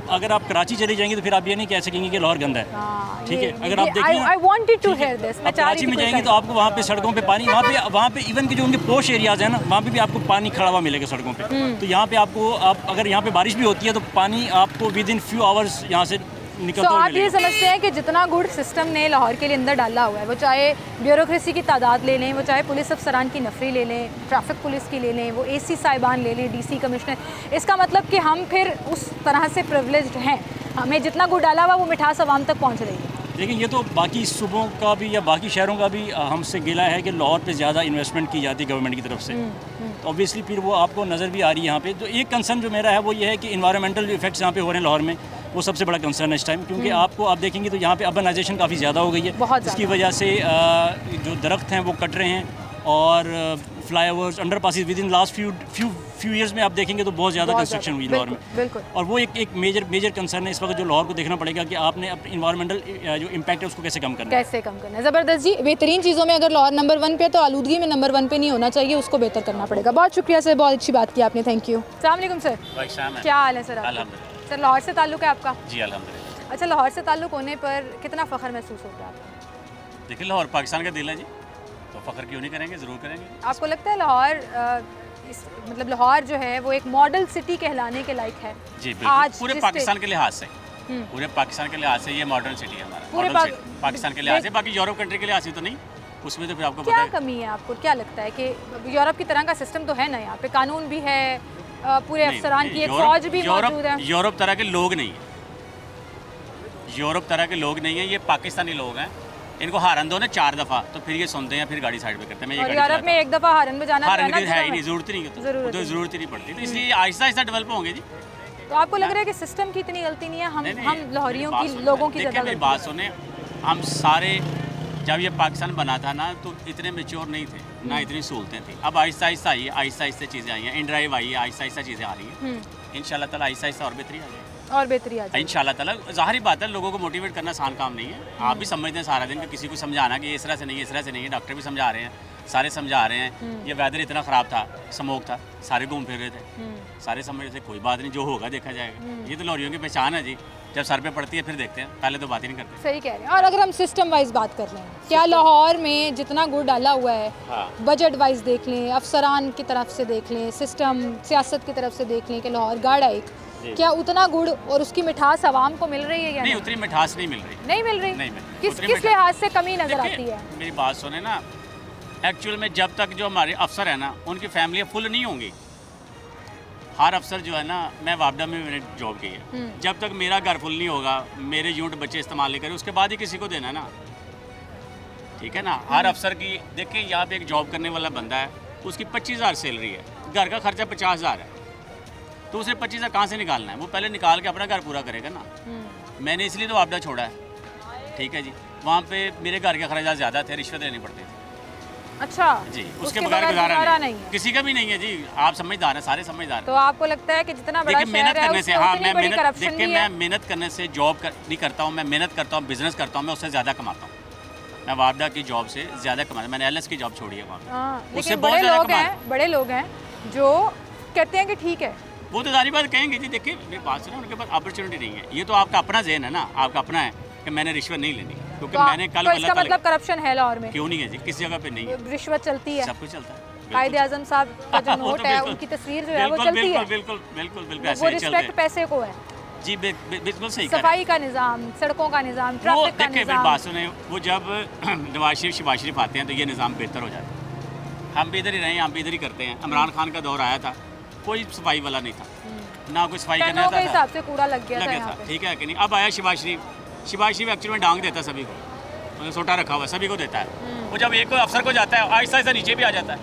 अगर आप कराची चले जाएंगे तो फिर आप ये नहीं कह सकेंगे कि लाहौर गंदा है। ठीक है, अगर आप देखें I wanted to hear this, मैं कराची में जाएंगे तो आपको वहाँ पे सड़कों पे पानी, वहाँ पे इवन के जो उनके पोश एरियाज है ना, वहाँ पे भी आपको पानी खड़ा हुआ मिलेगा सड़कों पे। तो यहाँ पे आपको अगर यहाँ पे बारिश भी होती है तो पानी आपको विद इन फ्यू आवर्स यहाँ से निकलता हुआ आप ये समझते हैं कि जितना गुड सिस्टम ने लाहौर के लिए अंदर डाला हुआ है, वो चाहे ब्यूरोक्रेसी की तादाद ले लें, वो चाहे पुलिस अफसरान की नफरी ले लें, ट्रैफिक पुलिस की ले लें, वो एसी साहिबान ले लें, डीसी कमिश्नर, इसका मतलब कि हम फिर उस तरह से प्रिविलेज्ड हैं, हमें जितना गुड डाला हुआ वो मिठास आवाम तक पहुँच रही है। लेकिन ये तो बाकी सूबों का भी या बाकी शहरों का भी हमसे गिला है कि लाहौर पे ज़्यादा इन्वेस्टमेंट की जाती है गवर्नमेंट की तरफ से, तो ऑब्वियसली फिर वो आपको नज़र भी आ रही है यहाँ पे। तो एक कंसर्न जो मेरा है वो ये है कि इन्वायरमेंटल इफेक्ट्स यहाँ पे हो रहे हैं लाहौर में, वो सबसे बड़ा कंसर्न है इस टाइम, क्योंकि आप देखेंगे तो यहाँ पे अर्बनाइजेशन काफ़ी ज़्यादा हो गई है, जिसकी वजह से जो दरख्त हैं वो कट रहे हैं, और flyovers, underpasses with in last few years में आप देखेंगे तो बहुत ज़्यादा कंस्ट्रक्शन हुई लाहौर में। और वो एक मेजर कंसर्न है इस वक्त जो लाहौर को देखना पड़ेगा कि आपने अपने इन्वायरमेंटल जो इम्पैक्ट है उसको कैसे कम करना है। ज़बरदस्त जी, बेहतरीन चीज़ों में अगर लाहौर नंबर 1 पे तो आलूदगी में नंबर 1 पे नहीं होना चाहिए, उसको बेहतर करना पड़ेगा। बहुत शुक्रिया सर, बहुत अच्छी बात की आपने, थैंक यू। अस्सलाम वालेकुम सर। क्या हाल है सर? सर लाहौर से ताल्लुक़ है आपका? जी अल्हम्दुलिल्लाह। अच्छा, लाहौर से ताल्लुक़ होने पर कितना फ़ख्र महसूस होता है आपको? देखिए लाहौर पाकिस्तान का दिल है जी, तो फ़ख्र क्यों नहीं करेंगे, ज़रूर करेंगे। आपको लगता है लाहौर मतलब लाहौर जो है वो एक मॉडल सिटी कहलाने के लायक है? जी बिल्कुल, पूरे पाकिस्तान के लिहाज से, पूरे पाकिस्तान के लिहाज से ये मॉडर्न सिटी है हमारा, पूरे पाकिस्तान के लिहाज से। बाकी यूरोप कंट्री के लिहाज से तो नहीं, उसमें तो फिर आपको क्या कमी है? आपको क्या लगता है कि यूरोप की तरह का सिस्टम तो है ना, यहाँ पे कानून भी है, पूरे अफसरान की एक फौज भी मौजूद है। यूरोप तरह के लोग नहीं है, यूरोप तरह के लोग नहीं है, ये पाकिस्तानी लोग हैं। इनको हारन दो ना 4 दफ़ा तो फिर ये सुनते हैं, फिर गाड़ी साइड पे करते हैं। और यूरोप में एक दफ़ा हारन बजाना है ही नहीं, ज़रूरत ही नहीं, तो ज़रूरत ही नहीं पड़ती, तो इसलिए आहिस्ता आहिस्ता डेवलप होंगे जी। तो आपको लग रहा है कि सिस्टम की इतनी गलती नहीं है, हम लाहौरियों की लोगों की ज़्यादा मेरी बात सुने, हम सारे जब ये पाकिस्तान बना था ना तो इतने मेच्योर नहीं थे, ना इतनी सहूलतें थी। अब आहिस्ता आहिस्ता आई है, आहिस्ता आहिस्ता चीज़ें आई हैं, इन ड्राइव आई है, आहिस्ता आहिस्ता चीज़ें आ रही हैं, इंशाल्लाह ताला आहिस्ता आहिस्ता और बेहतरी आ जाएगी, और बेहतरी आ जाएगी इंशाल्लाह ताला। ज़ाहिर बात है लोगों को मोटिवेट करना आसान काम नहीं है, आप भी समझते हैं सारा दिन कि किसी को समझाना कि इस तरह से नहीं है, इस तरह से नहीं है, डॉक्टर भी समझा रहे हैं, सारे समझा रहे हैं, ये वेदर इतना ख़राब था, स्मोक था, सारे घूम फिर रहे थे, सारे समझ रहे थे, कोई बात नहीं, जो होगा देखा जाएगा। ये तो लाहौरियों की पहचान है जी, जब सर पे पड़ती है फिर देखते हैं, पहले तो बात ही नहीं करते। सही कह रहे हैं। और अगर हम सिस्टम वाइज बात कर लें, क्या लाहौर में जितना गुड़ डाला हुआ है, बजट वाइज देख लें, अफसरान की तरफ से देख लें, सिस्टम सियासत की तरफ से देख लें कि लाहौर गाड़ा एक, क्या उतना गुड़ और उसकी मिठास आवाम को मिल रही है या नहीं? उतनी मिठास नहीं मिल रही, नहीं मिल रही, नहीं मिल रही। किस लिहाज से कमी नजर आती है? मेरी बात सुने ना, एक्चुअल में जब तक जो हमारे अफसर है ना उनकी फैमिली फुल नहीं होंगी, हर अफसर जो है ना, मैं वापडा में मैंने जॉब की है, जब तक मेरा घर फुल नहीं होगा, मेरे यूनिट बच्चे इस्तेमाल नहीं करें, उसके बाद ही किसी को देना है ना। ठीक है ना। हर अफसर की देखिए, यहाँ पे एक जॉब करने वाला बंदा है, उसकी 25,000 सैलरी है, घर का खर्चा 50,000 है, तो उसे 25,000 कहाँ से निकालना है? वो पहले निकाल के अपना घर पूरा करेगा ना। मैंने इसलिए तो आपदा छोड़ा है, ठीक है जी। वहाँ पे मेरे घर के खर्चा ज़्यादा थे, रिश्वत देनी पड़ती थी। अच्छा जी, उसके बगैर गुजारा नहीं है। किसी का भी नहीं है जी, आप समझदार हैं, सारे समझदार हैं। तो आपको लगता है कि जितना बड़ा मेहनत करने से, हाँ मैं मेहनत करने से जॉब नहीं करता हूँ, मैं मेहनत करता हूँ, बिजनेस करता हूँ, मैं उससे ज़्यादा कमाता हूँ। मैं वापदा की जॉब से ज़्यादा कमाता हूँ। मैंने LS की जॉब छोड़ी है वहाँ पे। लेकिन बड़े लोग हैं जो कहते हैं कि ठीक है, वो तो सारी बात कहेंगे जी। देखिए मेरी बात सुनो, उनके पास अपॉर्चुनिटी नहीं है। ये तो आपका अपना ज़हन है ना, आपका अपना है कि मैंने रिश्वत नहीं लेनी, क्योंकि मैंने कल तो इसका मतलब करप्शन है लाहौर में? क्यों नहीं है जी, किसी जगह पे नहीं है। रिश्वत चलती है, सब कुछ चलता है। कायदे-आज़म साहब का जो नोट है, उनकी तस्वीर जो है वो चलती है। बिल्कुल वो रिस्पेक्ट पैसे को है जी, बिल्कुल सही। सफाई का निज़ाम, सड़कों का निज़ाम, ट्रैफिक का निज़ाम। बात सुने, वो जब नवाज शरीफ शहबाज शरीफ आते हैं तो ये निज़ाम बेहतर हो जाता है। हम भी इधर ही रहे, हम भी इधर ही करते हैं। इमरान खान का दौर आया था, कोई सफाई वाला नहीं था, ना कोई सफाई करने आता था, हिसाब से कूड़ा लग गया था, ठीक है कि नहीं। अब आया शहबाज शरीफ एक्चुअली में डांग देता है सभी को, उन्हें सोटा रखा हुआ सभी को देता है। वो जब एक अफसर को जाता है, आहिस्ता आहिस्ता नीचे भी आ जाता है।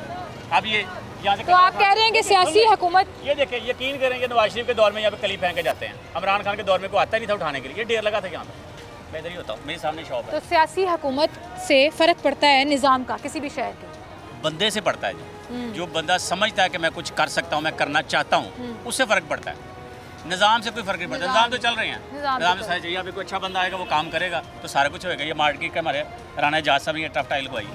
अब ये यहाँ से तो आप कह रहे हैं कि सियासी हुकूमत, ये देखें, यकीन करेंगे नवाज शरीफ के दौर में यहाँ पे कली फेंक के जाते हैं। इमरान खान के दौर में कोई आता ही नहीं था उठाने के लिए, ये ढेर लगा था यहाँ पे। मैं इधर ही होता हूँ, मेरे सामने शॉप है। तो सियासी हुकूमत से फ़र्क पड़ता है निज़ाम का, किसी भी शहर के बंदे से पड़ता है जी। जो बंदा समझता है कि मैं कुछ कर सकता हूँ, मैं करना चाहता हूँ, उससे फ़र्क पड़ता है। निज़ाम से कोई फ़र्क नहीं पड़ता। निज़ाम तो चल रहे हैं, निज़ाम से सारी चाहिए। अभी कोई अच्छा बंदा आएगा, वो काम करेगा तो सारा कुछ होएगा। ये मार्केट के हमारे राना एजाज साहब ये टफ टाइल को आई,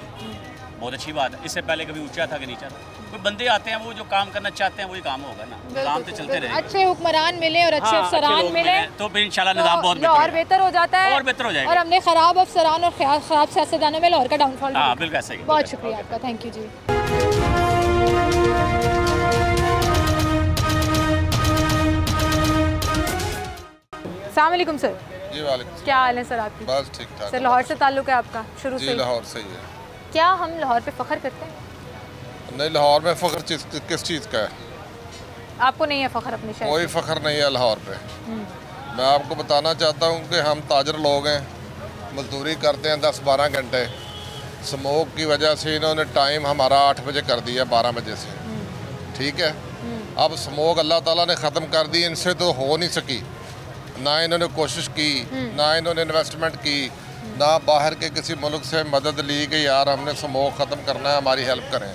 बहुत अच्छी बात है। इससे पहले कभी ऊंचा था कि नीचा था। कोई बंदे आते हैं, वो जो काम करना चाहते हैं वही काम होगा ना। निज़ाम तो चलते रहे, अच्छे हुक्मरान मिले और अच्छे अफसरान मिले तो फिर इंशाल्लाह निज़ाम बहुत बेहतर हो जाता है और बेहतर हो जाएगा। और हमने ख़राब अफसरान और ख़राब सियासतदानों में लाहौर का डाउनफॉल। हाँ बिल्कुल ऐसा ही। बहुत शुक्रिया आपका, थैंक यू जी। अस्सलाम वालेकुम सर। जी वालेकुम। क्या हाल है सर आपकी? बस ठीक ठाक। सर लाहौर से ताल्लुक़ है आपका शुरू से? जी लाहौर से ही है। क्या हम लाहौर पे फ़ख्र करते हैं? नहीं, लाहौर में फ़ख्र किस चीज़ का है? आपको नहीं है फ़ख्र अपने शहर? कोई फ़ख्र नहीं है लाहौर पे। मैं आपको बताना चाहता हूँ कि हम ताजर लोग हैं, मजदूरी करते हैं 10-12 घंटे। स्मोक की वजह से इन्होंने टाइम हमारा 8 बजे कर दिया 12 बजे से, ठीक है। अब स्मोक अल्लाह ताला ने ख़त्म कर दी, इनसे तो हो नहीं सकी। ना इन्होंने कोशिश की, ना इन्होंने इन्वेस्टमेंट की, ना बाहर के किसी मुल्क से मदद ली कि यार हमने स्मोक ख़त्म करना है, हमारी हेल्प करें।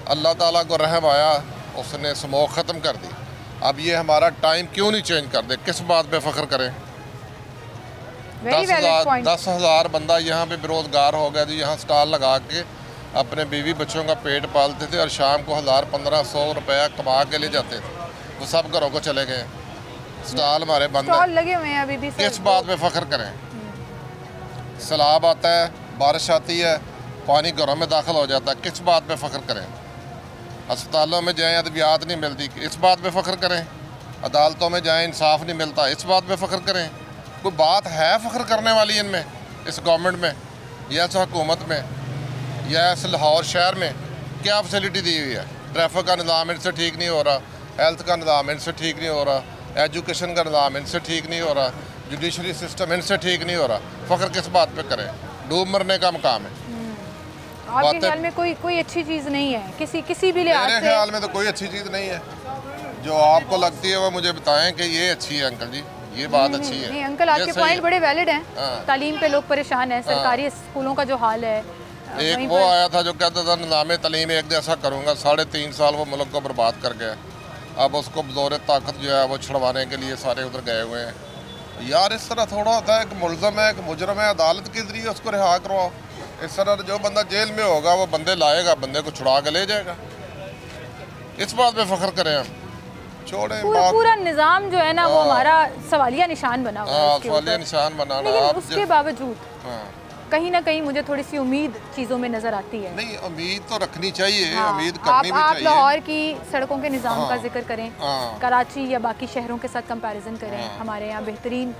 अल्लाह ताला को रहम आया, उसने स्मोक ख़त्म कर दी। अब ये हमारा टाइम क्यों नहीं चेंज कर दे? किस बात पे फ़ख्र करें? 10,000 बंदा यहाँ पे बेरोज़गार हो गया। तो यहाँ स्टॉल लगा के अपने बीवी बच्चों का पेट पालते थे और शाम को 1,000-1,500 रुपया कमा के ले जाते थे। वो सब घरों को चले गए, स्टॉल हमारे बंद हैं। लगे हुए हैं अभी भी। किस बात पे फ़ख्र करें? सैलाब आता है, बारिश आती है, पानी घरों में दाखिल हो जाता है, किस बात पे फ़ख्र करें? अस्पतालों में जाएँ अद्वियात नहीं मिलती, इस बात पे फ़ख्र करें? अदालतों में जाएँ इंसाफ नहीं मिलता, इस बात पे फ़ख्र करें? कोई बात है फ़ख्र करने वाली इनमें, इस गवर्नमेंट में या इस हुकूमत में या इस लाहौर शहर में? क्या फैसिलिटी दी हुई है? ट्रैफिक का निज़ाम इनसे ठीक नहीं हो रहा, हेल्थ का निज़ाम इनसे ठीक नहीं हो रहा, एजुकेशन का निज़ाम इनसे ठीक नहीं हो रहा, जुडिशरी सिस्टम इनसे ठीक नहीं हो रहा। फ़ख्र किस बात पे करें? डूब मरने का मकाम है। आपके ख्याल में कोई अच्छी चीज़ नहीं है किसी भी लिहाज से? मेरे ख्याल में तो कोई अच्छी चीज़ नहीं है। जो आपको लगती है वो मुझे बताएं कि ये अच्छी है अंकल जी, ये बात अच्छी है। नहीं अंकल, आपके पॉइंट बड़े वैलिड हैं। तालीम पे लोग परेशान हैं, सरकारी स्कूलों का जो हाल है। एक वो आया था जो कहता था निज़ाम तालीम एक जैसा करूँगा, 3.5 साल वो मुल्क को बर्बाद कर गया। अब उसको बदौर ताकत जो है वो छुड़वाने के लिए सारे उधर गए हुए हैं। यार इस तरह थोड़ा होता है कि मुलज़म है, कि मुजरम है, अदालत के ज़रिए उसको रिहा करवाओ। इस तरह जो बंदा जेल में होगा वो बंदे लाएगा, बंदे को छुड़ा के ले जाएगा। इस बात पे फ़ख्र करें हम, छोड़ें पूरा निज़ाम जो है ना वो हमारा सवालिया निशान बना हुआ है। सवालिया निशान बनाना। लेकिन उसके बावजूद कहीं ना कहीं मुझे थोड़ी सी उम्मीद चीज़ों में नज़र आती है। नहीं, उम्मीद तो रखनी चाहिए, उम्मीद करनी भी आप चाहिए। लाहौर की सड़कों के निज़ाम का जिक्र करें, कराची या बाकी शहरों के साथ कंपैरिजन करें। हमारे यहाँ बेहतरीन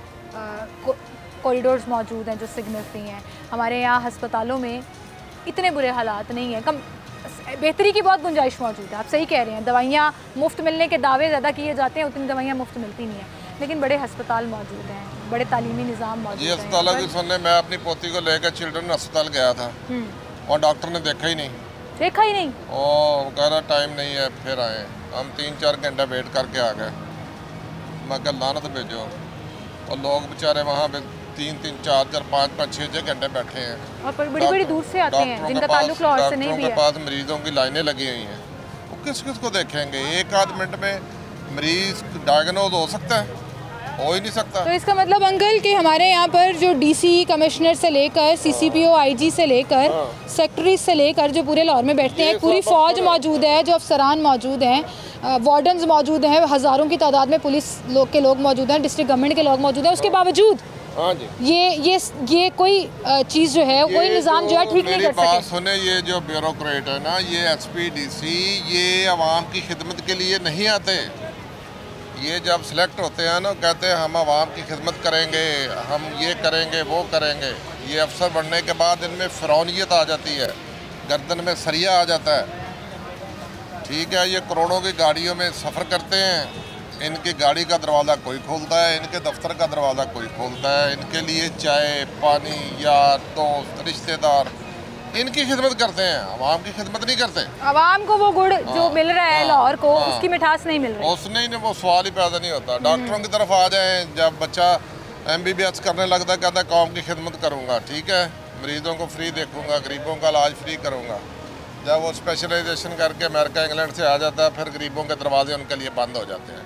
कॉरिडोर्स मौजूद हैं जो सिग्नल फ्री हैं। हमारे यहाँ हस्पतालों में इतने बुरे हालात नहीं हैं, कम बेहतरी की बहुत गुंजाइश मौजूद है। आप सही कह रहे हैं, दवाइयाँ मुफ्त मिलने के दावे ज़्यादा किए जाते हैं, उतनी दवाइयाँ मुफ्त मिलती नहीं हैं, लेकिन बड़े हस्पताल मौजूद हैं, बड़े तालीमी निज़ाम मौजूद जी हैं अस्पतालों यहाँ की पर। सुनने, मैं अपनी पोती को लेकर चिल्ड्रन अस्पताल गया था और डॉक्टर ने देखा ही नहीं। देखा ही नहीं? ओ कह रहा टाइम नहीं है, फिर आए। हम 3-4 घंटे वेट करके आ गए। मैं कहा लानत भेजो, और लोग बेचारे वहाँ पे 3-3, 4-4, 5-5, 6-6 घंटे बैठे हैं और बड़ी दूर से आते हैं जिनका ताल्लुक लाहौर से नहीं भी है। डॉक्टरों के पास मरीजों की लाइनें लगी हुई हैं, वो किस किस को देखेंगे? एक आध मिनट में मरीज डायग्नोज हो सकता है? हो ही नहीं सकता। तो इसका मतलब अंकल कि हमारे यहाँ पर जो डीसी कमिश्नर से लेकर सीसीपीओ आईजी से लेकर सेक्रेटरी से लेकर जो पूरे लाहौर में बैठते हैं, पूरी फ़ौज मौजूद है, जो अफसरान मौजूद हैं, वार्डन्स मौजूद हैं, हज़ारों की तादाद में पुलिस के लोग मौजूद हैं, डिस्ट्रिक्ट गवर्नमेंट के लोग मौजूद हैं, उसके बावजूद हाँ जी, ये कोई चीज़ जो है, कोई निज़ाम जो है ठीक नहीं कर बात सके। सुने, ये जो ब्यूरोक्रेट है ना, ये एसपी डीसी, ये आवाम की खिदमत के लिए नहीं आते। ये जब सिलेक्ट होते हैं ना, कहते हैं हम आवाम की खिदमत करेंगे, हम ये करेंगे, वो करेंगे। ये अफसर बनने के बाद इनमें फ़िरौनियत आ जाती है, गर्दन में सरिया आ जाता है। ठीक है, ये करोड़ों की गाड़ियों में सफ़र करते हैं, इनकी गाड़ी का दरवाज़ा कोई खोलता है, इनके दफ्तर का दरवाज़ा कोई खोलता है, इनके लिए चाय पानी, यार दोस्त रिश्तेदार, इनकी खिदमत करते हैं, आवाम की खिदमत नहीं करते। आवाम को वो गुड़ जो मिल रहा है लाहौर को, उसकी मिठास नहीं मिल रही। उसने ही वो सवाल ही पैदा नहीं होता। डॉक्टरों की तरफ आ जाए, जब बच्चा MBBS करने लगता है, कहता है कौम की खिदमत करूँगा, ठीक है, मरीजों को फ्री देखूँगा, गरीबों का इलाज फ्री करूँगा। जब वो स्पेशलाइजेशन करके अमेरिका इंग्लैंड से आ जाता है, फिर गरीबों के दरवाजे उनके लिए बंद हो जाते हैं।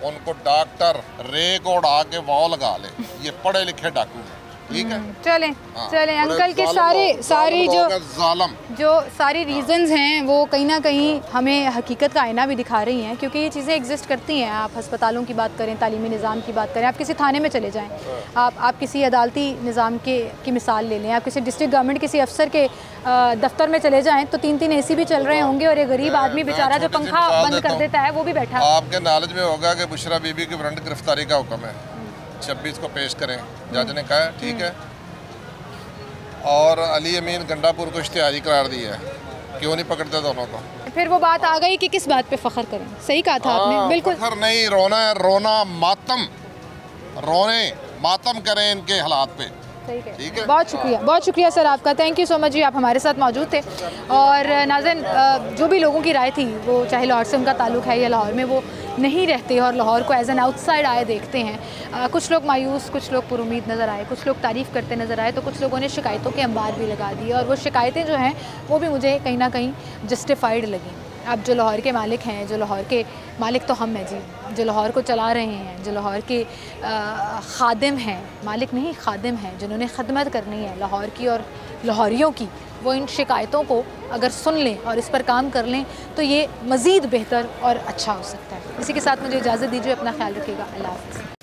उनको डॉक्टर रेक उड़ा के वॉल लगा ले, ये पढ़े लिखे डाकू हैं, ठीक है। चलें चलें अंकल के सारी जो सारी रीज़न्स हैं वो कहीं ना कहीं हमें हकीकत का आईना भी दिखा रही हैं, क्योंकि ये चीज़ें एग्जिस्ट करती हैं। आप अस्पतालों की बात करें, तालीमी निज़ाम की बात करें, आप किसी थाने में चले जाएं, आप किसी अदालती निज़ाम की मिसाल ले लें, आप किसी डिस्ट्रिक्ट गवर्नमेंट किसी अफसर के दफ्तर में चले जाएँ तो 3-3 AC भी चल रहे होंगे, और ये गरीब आदमी बेचारा जो पंखा बंद कर देता है वो भी बैठा। आपके नॉलेज में होगा कि बुशरा बीबी के वारंट गिरफ्तारी का हुक्म है, 26 को पेश करें, जज ने कहा, ठीक है। और अली अमीन गंडापुर को इश्तिहारी करार दिया है, क्यों नहीं पकड़ते दोनों को? फिर वो बात आ गई कि किस बात पे फ़ख्र करें। सही कहा था आपने, बिल्कुल। फ़ख्र नहीं, रोना है, रोना मातम करें इनके हालात पे। ठीक है, बहुत शुक्रिया सर आपका, थैंक यू सो मच जी, आप हमारे साथ मौजूद थे। और नाज़रीन, जो भी लोगों की राय थी, वो चाहे लाहौर से उनका ताल्लुक है या लाहौर में वो नहीं रहते और लाहौर को एज एन आउटसाइड आए देखते हैं, कुछ लोग मायूस, कुछ लोग पुरुमीद नज़र आए, कुछ लोग तारीफ़ करते नज़र आए, तो कुछ लोगों ने शिकायतों के अंबार भी लगा दिए, और वो शिकायतें जो हैं वो भी मुझे कहीं ना कहीं जस्टिफाइड लगी। अब जो लाहौर के मालिक हैं, जो लाहौर के मालिक तो हम हैं जी, जो लाहौर को चला रहे हैं, जो लाहौर के खादिम हैं, मालिक नहीं खादिम हैं, जिन्होंने खदमत करनी है लाहौर की और लाहौरियों की, वो इन शिकायतों को अगर सुन लें और इस पर काम कर लें तो ये मज़ीद बेहतर और अच्छा हो सकता है। इसी के साथ मुझे इजाज़त दीजिए, अपना ख्याल रखिएगा, अल्लाह हाफ़िज़।